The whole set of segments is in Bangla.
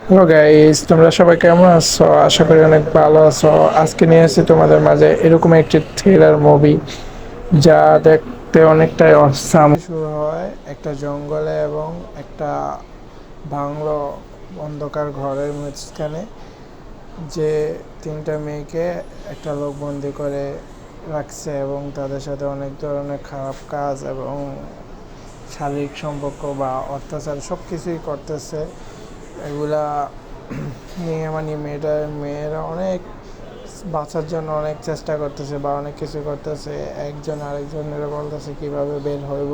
হ্যালো গাইস, তোমরা সবাই কেমন আছো? আশা করি অনেক ভালো আছো। আজকে নিয়ে এসেছি তোমাদের মাঝে এরকম একটি থ্রিলার মুভি যা দেখতে অনেকটাই অসাম। শুরু হয় একটা জঙ্গলে এবং একটা বাংলো অন্ধকার ঘরের মাঝখানে, যে তিনটা মেয়েকে একটা লোক বন্দি করে রাখছে এবং তাদের সাথে অনেক ধরনের খারাপ কাজ এবং শারীরিক সম্পর্ক বা অত্যাচার সব কিছুই করতেছে। এগুলা নিয়ে মানে মেয়েরা অনেক বাঁচার জন্য অনেক চেষ্টা করতেছে বা অনেক কিছু করতেছে। একজন আরেকজনের বলতেছে কিভাবে বের হইব,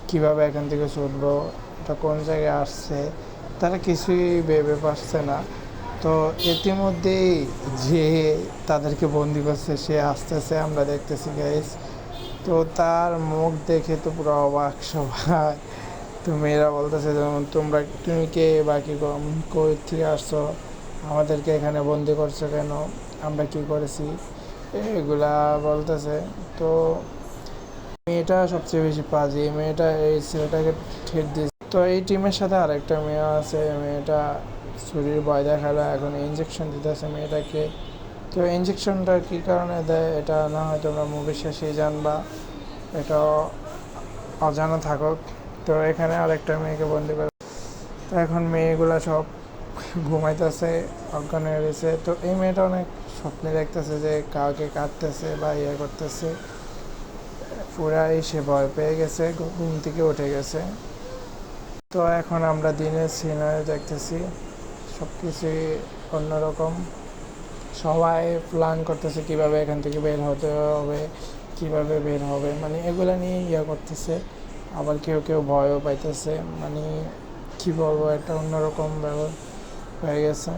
কিভাবে এখান থেকে ছুটবো, এটা কোন জায়গায় আসছে, তারা কিছুই ভেবে পারছে না। তো ইতিমধ্যেই যে তাদেরকে বন্দি করছে সে আসতেছে, আমরা দেখতেছি গাইস। তো তার মুখ দেখে তো পুরো অবাক সবাই। তো মেয়েরা বলতেছে যেমন তুমি কে বাকি কই থেকে আসছো, আমাদেরকে এখানে বন্দি করছো কেন, আমরা কি করেছি, এগুলা বলতেছে। তো মেয়েটা সবচেয়ে বেশি পাজি, মেয়েটা এই ছেলেটাকে ঠেট দিয়েছে। তো এই টিমের সাথে আরেকটা মেয়ে আছে, মেয়েটা শরীর ভয় দেখালো, এখন ইঞ্জেকশন দিতেছে মেয়েটাকে। তো ইঞ্জেকশনটা কী কারণে দেয় এটা না হয় তোমরা মুভির শেষেই জানবা, এটা অজানা থাকুক। তো এখানে আরেকটা মেয়েকে বন্দি করে, তো এখন মেয়েগুলা সব ঘুমাইতেছে, অজ্ঞান হয়ে রয়েছে। তো এই মেয়েটা অনেক স্বপ্নে দেখতেছে যে কাউকে কাটতেছে বা ইয়ে করতেছে, পুরাই সে ভয় পেয়ে গেছে, ঘুম থেকে উঠে গেছে। তো এখন আমরা দিনের সিনারি দেখতেছি, সব কিছুই অন্যরকম। সবাই প্ল্যান করতেছে কিভাবে এখান থেকে বের হতে হবে, কিভাবে বের হবে, মানে এগুলা নিয়ে ইয়ে করতেছে। আবার কেউ কেউ ভয়ও পাইতেছে, মানে কী বলবো, একটা অন্যরকম ব্যাপার হয়ে গেছে।